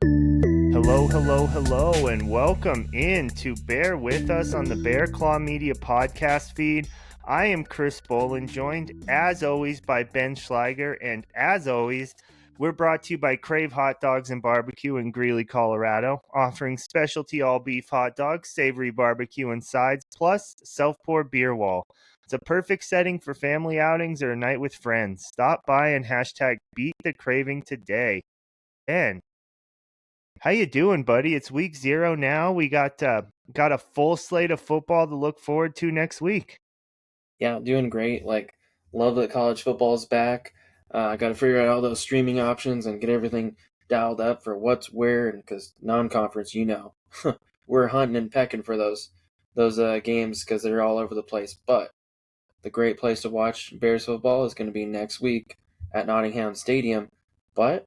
Hello, hello, hello, and welcome in to Bear With Us on the Bear Claw Media podcast feed. I am Chris Bolin, joined as always by Ben Schleiger, and as always, we're brought to you by Crave Hot Dogs and Barbecue in Greeley, Colorado, offering specialty all-beef hot dogs, savory barbecue and sides, plus self-pour beer wall. It's a perfect setting for family outings or a night with friends. Stop by and hashtag Beat the Craving today. Ben, how you doing, buddy? It's week 0 now. We got a full slate of football to look forward to next week. Yeah, doing great. Love that college football's back. Got to figure out all those streaming options and get everything dialed up for what's where. And because non-conference, we're hunting and pecking for those games because they're all over the place. But the great place to watch Bears football is going to be next week at Nottingham Stadium. But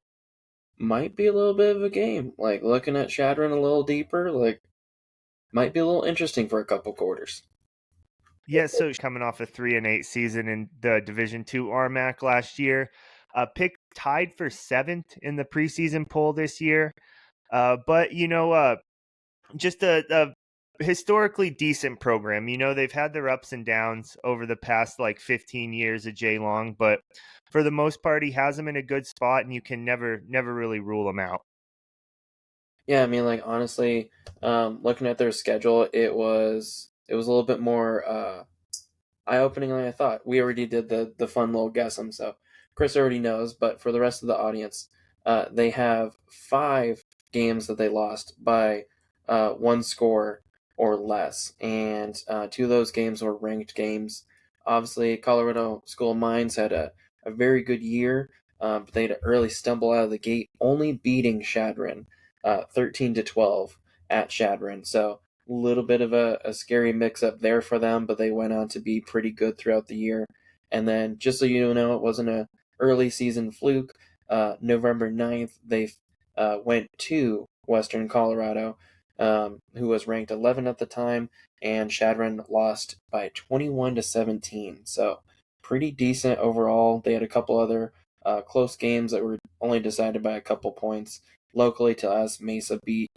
might be a little bit of a game. Like looking at Chadron a little deeper, might be a little interesting for a couple quarters. Yeah, so coming off a 3-8 season in the Division II RMAC last year, picked tied for 7th in the preseason poll this year. But just a historically decent program. They've had their ups and downs over the past 15 years of Jay Long, but for the most part, he has them in a good spot, and you can never really rule them out. Yeah, I mean, honestly, looking at their schedule, it was a little bit more eye-opening than I thought. We already did the fun little guess 'em, so Chris already knows. But for the rest of the audience, they have 5 games that they lost by 1 score or less, and 2 of those games were ranked games. Obviously, Colorado School of Mines had a very good year, but they had an early stumble out of the gate, only beating Chadron 13-12 at Chadron. So a little bit of a scary mix-up there for them, but they went on to be pretty good throughout the year. And then, just so you know, it wasn't an early season fluke. November 9th, they went to Western Colorado, who was ranked 11 at the time, and Chadron lost by 21-17. So pretty decent overall. They had a couple other close games that were only decided by a couple points. Locally, Tallahassee Mesa beat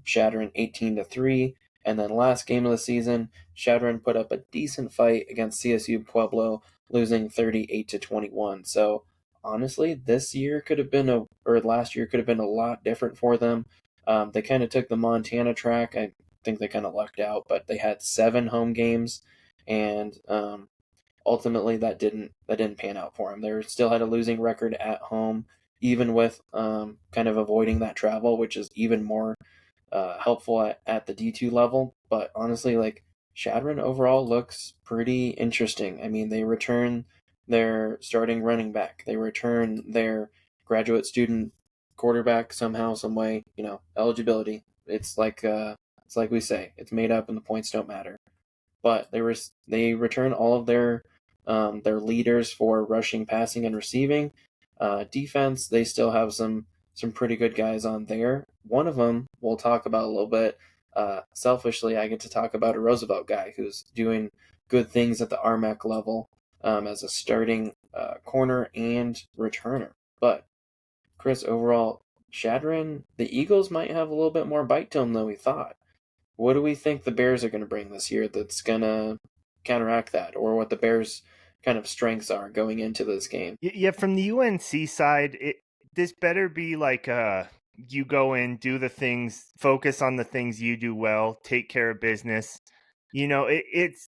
Chadron 18-3, and then last game of the season, Chadron put up a decent fight against CSU Pueblo, losing 38-21. So honestly, this year could have been or last year could have been a lot different for them. They kind of took the Montana track. I think they kind of lucked out, but they had 7 home games, and ultimately that didn't pan out for them. They still had a losing record at home, even with kind of avoiding that travel, which is even more helpful at the D2 level. But honestly, Chadron overall looks pretty interesting. I mean, they return their starting running back, they return their graduate student quarterback somehow, some way. Eligibility. It's like we say, it's made up, and the points don't matter. But they return all of their leaders for rushing, passing, and receiving. Defense, they still have some pretty good guys on there. One of them we'll talk about a little bit. Selfishly, I get to talk about a Roosevelt guy who's doing good things at the RMAC level as a starting corner and returner. But Chris, overall, Chadron, the Eagles might have a little bit more bite to them than we thought. What do we think the Bears are going to bring this year that's going to counteract that, or what the Bears' kind of strengths are going into this game? Yeah, from the UNC side, this better be you go in, do the things, focus on the things you do well, take care of business. It's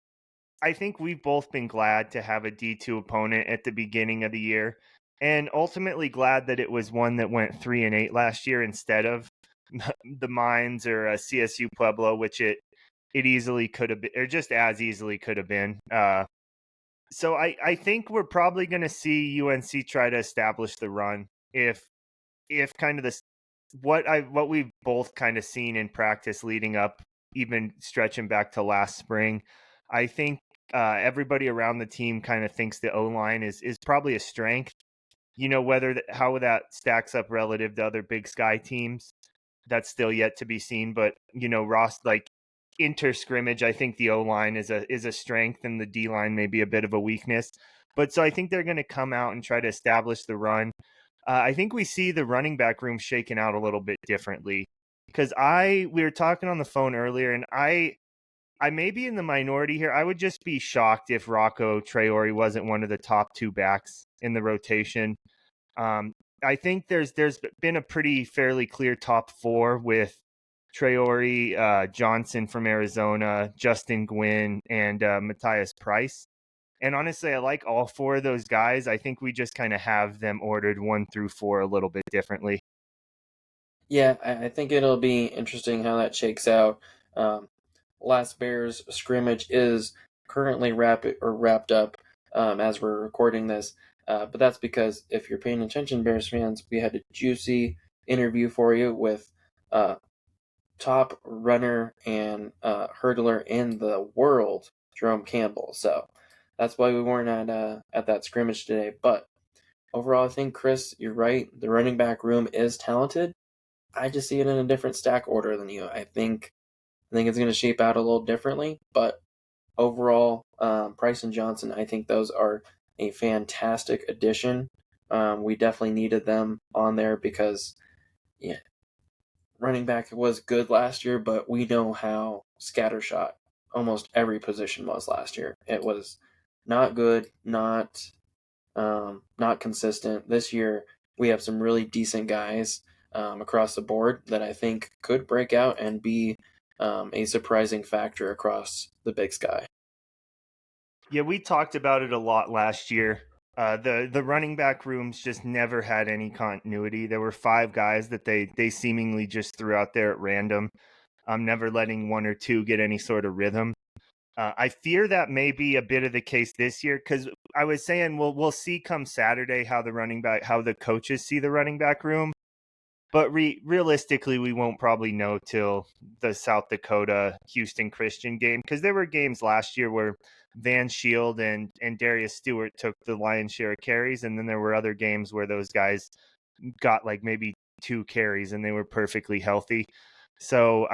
I think we've both been glad to have a D2 opponent at the beginning of the year, and ultimately glad that it was one that went 3-8 last year instead of the Mines or CSU Pueblo, which it easily could have been, or just as easily could have been. So I think we're probably going to see UNC try to establish the run if kind of this what we've both kind of seen in practice leading up, even stretching back to last spring. I think everybody around the team kind of thinks the O-line is probably a strength. How that stacks up relative to other Big Sky teams, that's still yet to be seen. But Ross, inter scrimmage, I think the O-line is a strength, and the D-line may be a bit of a weakness. But so I think they're going to come out and try to establish the run. I think we see the running back room shaken out a little bit differently. Because we were talking on the phone earlier, and I may be in the minority here. I would just be shocked if Rocco Traore wasn't one of the top two backs in the rotation. Um, I think there's been a pretty fairly clear top four with Traore, Johnson from Arizona, Justin Gwynn, and Matthias Price. And honestly, I like all four of those guys. I think we just kind of have them ordered 1 through 4 a little bit differently. Yeah, I think it'll be interesting how that shakes out. Um, last Bears scrimmage is currently wrapped up as we're recording this. But that's because if you're paying attention, Bears fans, we had a juicy interview for you with uh, top runner and hurdler in the world, Jerome Campbell. So that's why we weren't at that scrimmage today. But overall, I think Chris, you're right. The running back room is talented. I just see it in a different stack order than you. I think it's going to shape out a little differently, but overall, Price and Johnson, I think those are a fantastic addition. We definitely needed them on there because, yeah, running back was good last year, but we know how scattershot almost every position was last year. It was not good, not consistent. This year, we have some really decent guys across the board that I think could break out and be a surprising factor across the Big Sky. Yeah, we talked about it a lot last year. The running back rooms just never had any continuity. There were 5 guys that they seemingly just threw out there at random. Never letting 1 or 2 get any sort of rhythm. I fear that may be a bit of the case this year because I was saying we'll see come Saturday how the coaches see the running back room. But realistically, we won't probably know till the South Dakota Houston Christian game because there were games last year where Van Shield and Darius Stewart took the lion's share of carries, and then there were other games where those guys got like maybe 2 carries and they were perfectly healthy. So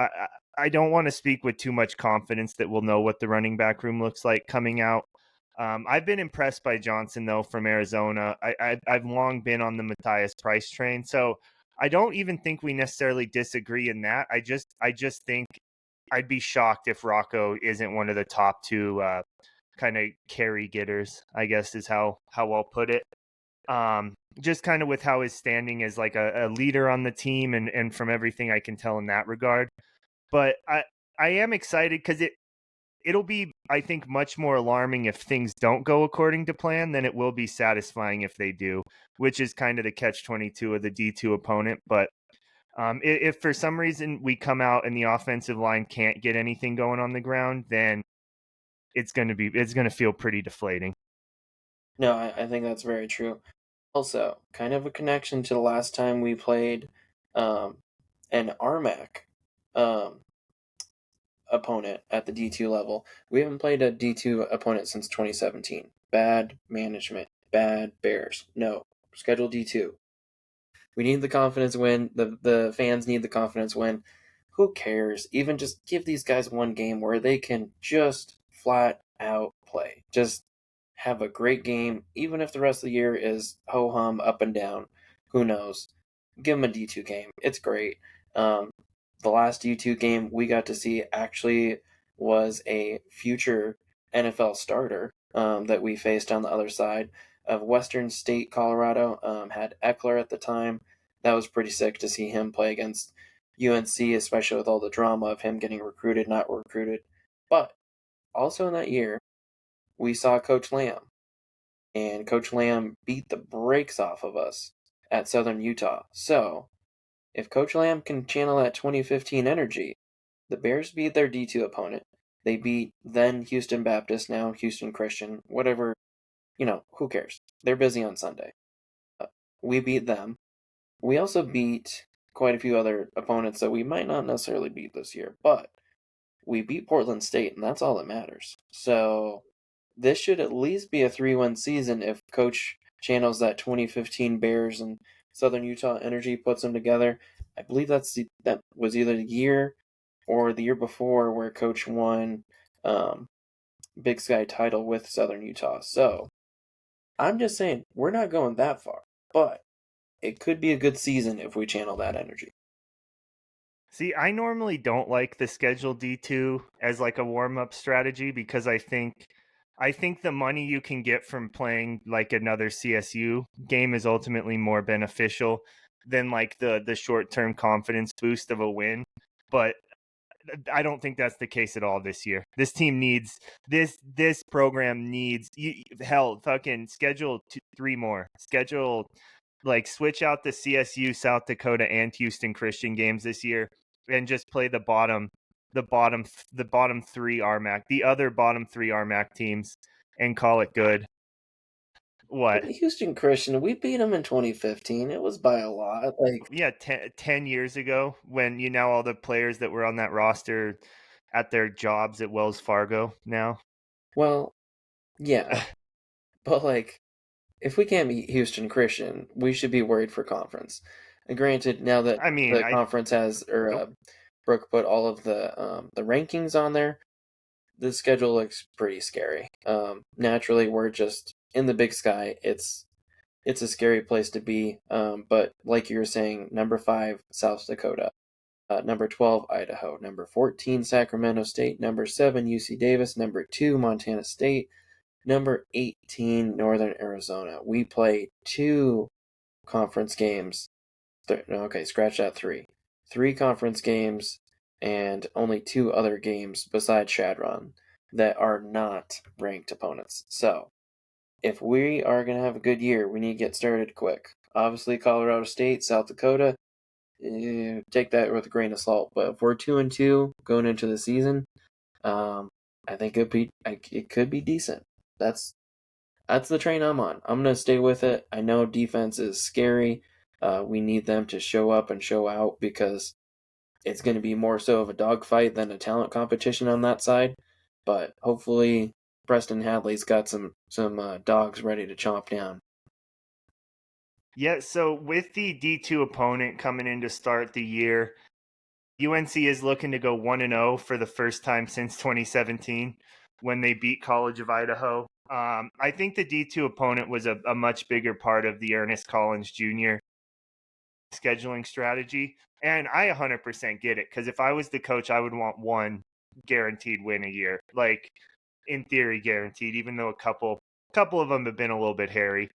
I don't want to speak with too much confidence that we'll know what the running back room looks like coming out. I've been impressed by Johnson though from Arizona. I've long been on the Matthias Price train, so I don't even think we necessarily disagree in that. I just think I'd be shocked if Rocco isn't one of the top two kind of carry getters, I guess is how I'll put it. Just kind of with how his standing is like a leader on the team and from everything I can tell in that regard. But I am excited because it'll be, I think, much more alarming if things don't go according to plan than it will be satisfying if they do, which is kind of the catch-22 of the D2 opponent. But if for some reason we come out and the offensive line can't get anything going on the ground, then it's going to feel pretty deflating. No, I think that's very true. Also, kind of a connection to the last time we played um, an RMAC um, opponent at the D2 level. We haven't played a D2 opponent since 2017. Bad management, bad Bears. No, schedule D2. We need the confidence win. The fans need the confidence win. Who cares? Even just give these guys one game where they can just flat out play. Just have a great game, even if the rest of the year is ho hum up and down. Who knows? Give them a D2 game. It's great. Um, the last D2 game we got to see actually was a future NFL starter that we faced on the other side of Western State, Colorado. Had Eckler at the time. That was pretty sick to see him play against UNC, especially with all the drama of him getting recruited, not recruited. But also in that year, we saw Coach Lamb, and Coach Lamb beat the brakes off of us at Southern Utah. So, if Coach Lamb can channel that 2015 energy, the Bears beat their D2 opponent. They beat then Houston Baptist, now Houston Christian, whatever, who cares? They're busy on Sunday. We beat them. We also beat quite a few other opponents that we might not necessarily beat this year, but we beat Portland State, and that's all that matters. So this should at least be a 3-1 season if Coach channels that 2015 Bears and Southern Utah energy, puts them together. I believe that was either the year or the year before where Coach won Big Sky title with Southern Utah. So I'm just saying we're not going that far, but it could be a good season if we channel that energy. See, I normally don't like the schedule D2 as like a warm-up strategy because I think the money you can get from playing like another CSU game is ultimately more beneficial than like the short-term confidence boost of a win. But I don't think that's the case at all this year. This team needs this program needs hell fucking schedule 3 more. Schedule like switch out the CSU, South Dakota and Houston Christian games this year and just play the bottom 3 RMAC, the other bottom 3 RMAC teams and call it good. What? Houston Christian, we beat them in 2015. It was by a lot. Like, Yeah, 10 years ago when all the players that were on that roster at their jobs at Wells Fargo now. well, yeah, but like, if we can't beat Houston Christian, we should be worried for conference. And granted, now that I mean, the conference has, or Brooke put all of the rankings on there, the schedule looks pretty scary. Naturally, we're just in the Big Sky. It's a scary place to be. But like you were saying, number 5 South Dakota, number 12 Idaho, number 14 Sacramento State, number 7 UC Davis, number 2 Montana State, number 18 Northern Arizona. We play 2 conference games. Okay, scratch that 3. 3 conference games and only 2 other games besides Chadron that are not ranked opponents. So, if we are going to have a good year, we need to get started quick. Obviously, Colorado State, South Dakota, take that with a grain of salt. But if we're 2-2 going into the season, I think it could be decent. That's the train I'm on. I'm gonna stay with it. I know defense is scary. We need them to show up and show out because it's going to be more so of a dogfight than a talent competition on that side. But hopefully, Preston Hadley's got some dogs ready to chomp down. Yeah, so with the D2 opponent coming in to start the year, UNC is looking to go 1-0 for the first time since 2017 when they beat College of Idaho. I think the D2 opponent was a much bigger part of the Ernest Collins Jr. scheduling strategy. And I 100% get it because if I was the coach, I would want one guaranteed win a year. Like, in theory, guaranteed, even though a couple of them have been a little bit hairy.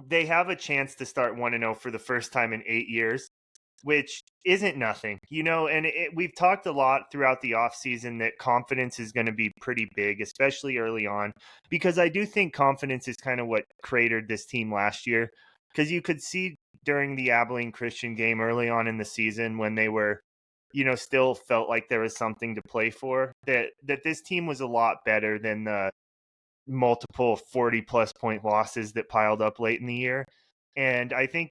They have a chance to start 1-0 for the first time in 8 years, which isn't nothing, and we've talked a lot throughout the offseason that confidence is going to be pretty big, especially early on, because I do think confidence is kind of what cratered this team last year, because you could see during the Abilene Christian game early on in the season when they were, still felt like there was something to play for, that this team was a lot better than the multiple 40-plus point losses that piled up late in the year. And I think,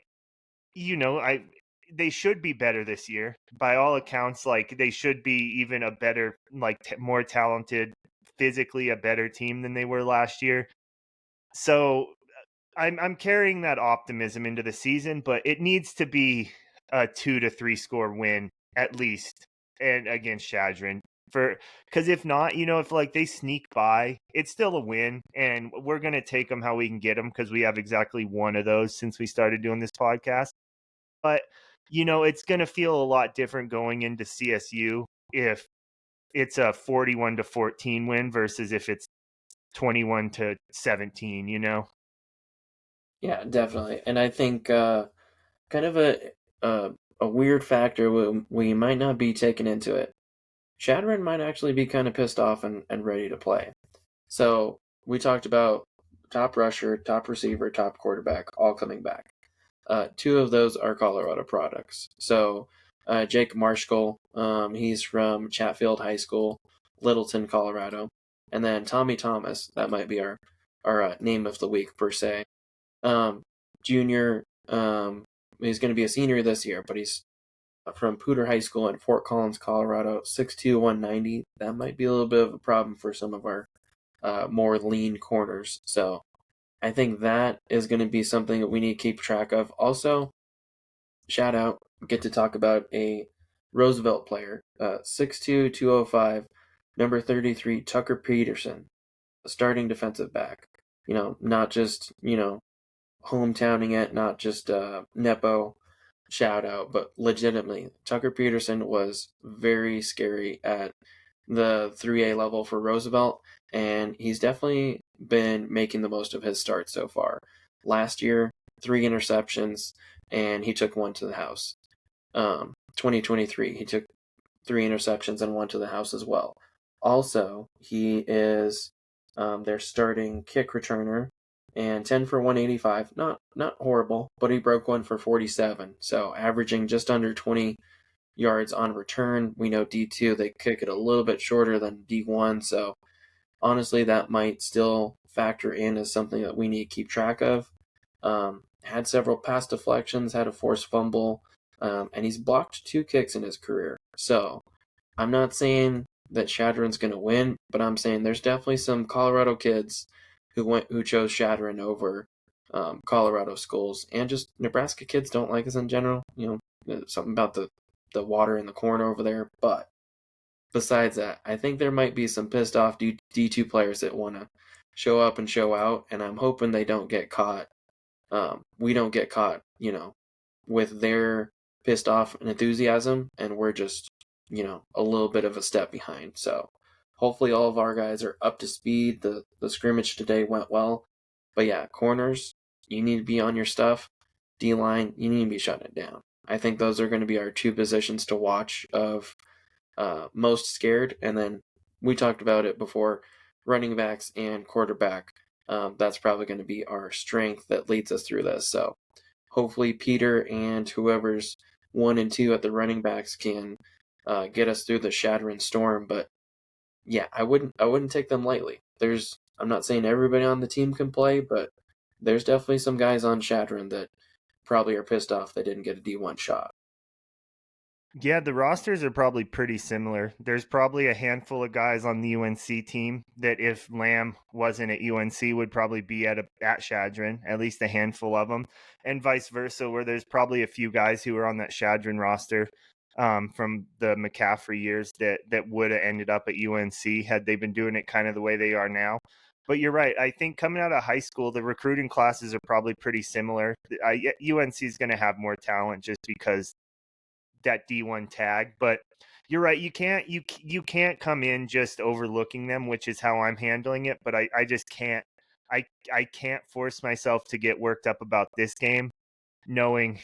they should be better this year. By all accounts, like, they should be even a better, like, more talented, physically a better team than they were last year. So I'm carrying that optimism into the season, but it needs to be a 2 to 3 score win at least, and against Chadron. Because if not, if like they sneak by, it's still a win, and we're gonna take them how we can get them because we have exactly one of those since we started doing this podcast. But it's gonna feel a lot different going into CSU if it's a 41-14 win versus if it's 21-17. Yeah, definitely. And I think kind of a weird factor we might not be taking into it. Chadron might actually be kind of pissed off and ready to play. So we talked about top rusher, top receiver, top quarterback, all coming back. 2 of those are Colorado products. So Jake Marshall, he's from Chatfield High School, Littleton, Colorado. And then Tommy Thomas, that might be our name of the week per se. Junior, he's going to be a senior this year, but he's from Pooter High School in Fort Collins, Colorado, 6'2", 190. That might be a little bit of a problem for some of our more lean corners. So I think that is going to be something that we need to keep track of. Also, shout out, get to talk about a Roosevelt player, 6'2", 205, number 33, Tucker Peterson, a starting defensive back. Not just, hometowning it, not just Nepo shout out, but legitimately, Tucker Peterson was very scary at the 3A level for Roosevelt, and he's definitely been making the most of his start so far. Last year, 3 interceptions, and he took one to the house. 2023, he took 3 interceptions and one to the house as well. Also, he is their starting kick returner, and 10 for 185. Not horrible, but he broke one for 47. So averaging just under 20 yards on return. We know D2 they kick it a little bit shorter than D1, so honestly that might still factor in as something that we need to keep track of. Had several pass deflections, had a forced fumble, and he's blocked 2 kicks in his career. So I'm not saying that Chadron's going to win, but I'm saying there's definitely some Colorado kids who chose Chadron over Colorado schools, and just Nebraska kids don't like us in general. Something about the water in the corn over there. But besides that, I think there might be some pissed off D2 players that want to show up and show out, and I'm hoping they don't get caught. We don't get caught, with their pissed off and enthusiasm, and we're just, a little bit of a step behind. So hopefully all of our guys are up to speed. The scrimmage today went well. But yeah, corners, you need to be on your stuff. D-line, you need to be shutting it down. I think those are going to be our 2 positions to watch of most scared. And then we talked about it before, running backs and quarterback. That's probably going to be our strength that leads us through this. So hopefully Peter and whoever's 1 and 2 at the running backs can get us through the Chadron storm. But yeah, I wouldn't take them lightly. I'm not saying everybody on the team can play, but there's definitely some guys on Chadron that probably are pissed off they didn't get a D1 shot. Yeah, the rosters are probably pretty similar. There's probably a handful of guys on the UNC team that if Lamb wasn't at UNC would probably be at Chadron, at least a handful of them, and vice versa, where there's probably a few guys who are on that Chadron roster from the McCaffrey years that would have ended up at UNC had they been doing it kind of the way they are now. But you're right. I think coming out of high school, the recruiting classes are probably pretty similar. UNC is going to have more talent just because that D1 tag, but you're right. You can't come in just overlooking them, which is how I'm handling it. But I just can't. I can't force myself to get worked up about this game, knowing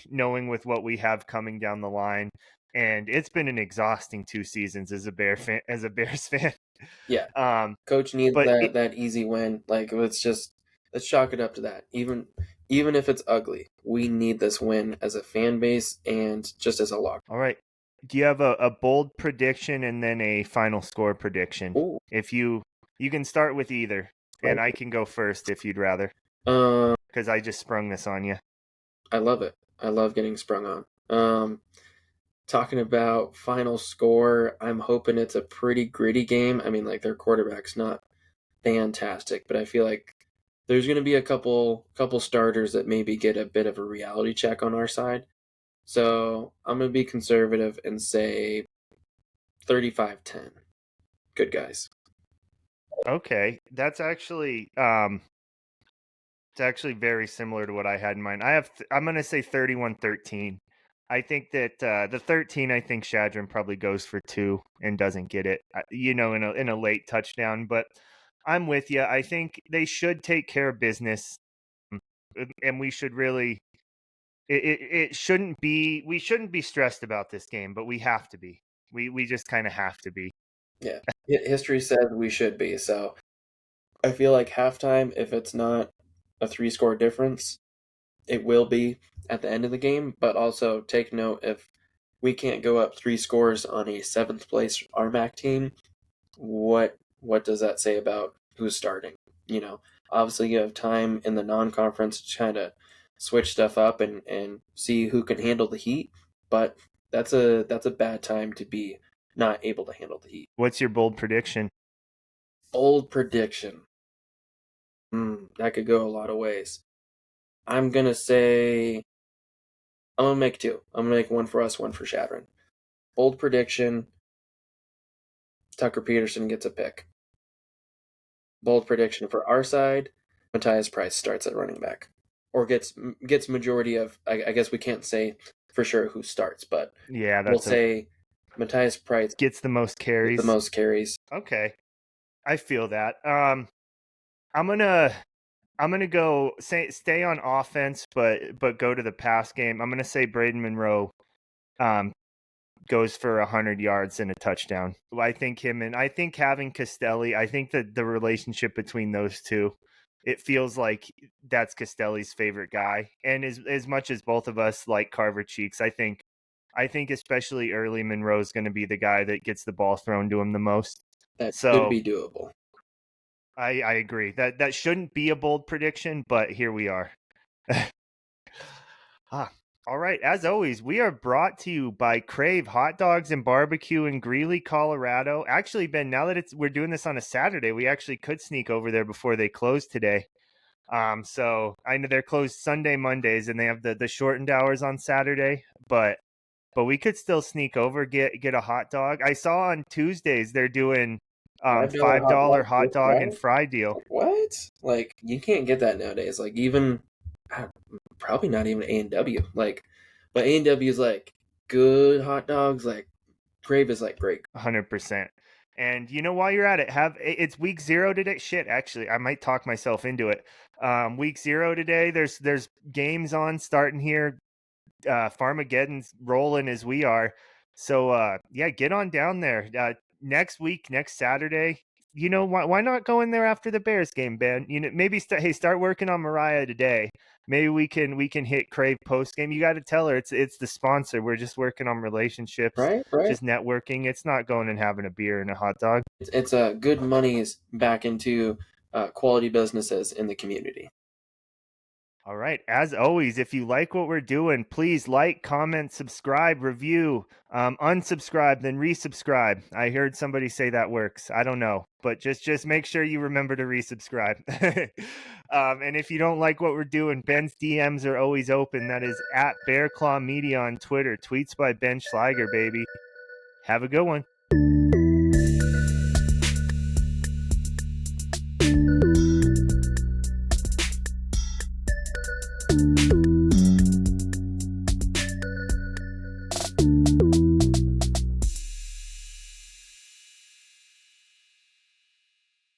with what we have coming down the line, and it's been an exhausting 2 seasons as a Bears fan. Yeah, Um, coach needs but that easy win. Like let's chalk it up to that. Even if it's ugly, we need this win as a fan base and just as a locker. all right. Do you have a bold prediction and then a final score prediction? Ooh, If you can start with either, and like I can go first if you'd rather, um, because I just sprung this on you. I love it. I love getting sprung on. Talking about final score, I'm hoping it's a pretty gritty game. I mean, like their quarterback's not fantastic, but I feel like there's going to be a couple starters that maybe get a bit of a reality check on our side. So I'm going to be conservative and say 35-10. Good guys. Okay, it's actually very similar to what I had in mind. I'm going to say 31-13. I think that the 13, I think Shadron probably goes for 2 and doesn't get it, in a late touchdown. But I'm with you. I think they should take care of business, and we should really. It shouldn't be. We shouldn't be stressed about this game, but we have to be. We just kind of have to be. Yeah. History says we should be. So I feel like halftime, if it's not a 3-score difference, it will be at the end of the game. But also take note, if we can't go up 3 scores on a 7th place RMAC team, what does that say about who's starting? Obviously you have time in the non-conference to kind of switch stuff up and see who can handle the heat, but that's a bad time to be not able to handle the heat. What's your bold prediction? Old prediction. That could go a lot of ways. I'm gonna say I'm gonna make 2. I'm gonna make one for us, one for Shadron. Bold prediction: Tucker Peterson gets a pick. Bold prediction for our side: Matthias Price starts at running back. or gets majority of. I guess we can't say for sure who starts, but Yeah, we'll say Matthias Price gets the most carries. Gets the most carries. Okay, I feel that. I'm gonna go stay on offense, but go to the pass game. I'm gonna say Braden Monroe goes for 100 yards and a touchdown. I think having Castelli, I think that the relationship between those two, it feels like that's Castelli's favorite guy. And as much as both of us like Carver Cheeks, I think especially early Monroe's going to be the guy that gets the ball thrown to him the most. That So could be doable. I agree. That shouldn't be a bold prediction, but here we are. All right. As always, we are brought to you by Crave Hot Dogs and Barbecue in Greeley, Colorado. Actually, Ben, now that we're doing this on a Saturday, we actually could sneak over there before they close today. So I know they're closed Sunday, Mondays, and they have the shortened hours on Saturday, but we could still sneak over, get a hot dog. I saw on Tuesdays they're doing $5 hot dog and fry deal. What? Like, you can't get that nowadays. Like, even probably not even A&W. Like, but A&W is like good hot dogs. Like, Crave is like great. 100%. And you know, while you're at it, it's week 0 today. Shit, actually, I might talk myself into it. Week 0 today. There's games on starting here. Farmageddon's rolling as we are. So yeah, get on down there. Next week, next Saturday. You know, why not go in there after the Bears game, Ben? You know, maybe start working on Mariah today. Maybe we can hit Crave post game. You got to tell her it's the sponsor. We're just working on relationships, right? Just networking. It's not going and having a beer and a hot dog. It's good monies back into quality businesses in the community. All right. As always, if you like what we're doing, please like, comment, subscribe, review, unsubscribe, then resubscribe. I heard somebody say that works. I don't know, but just make sure you remember to resubscribe. And if you don't like what we're doing, Ben's DMs are always open. That is at Bear Claw Media on Twitter. Tweets by Ben Schleiger, baby. Have a good one.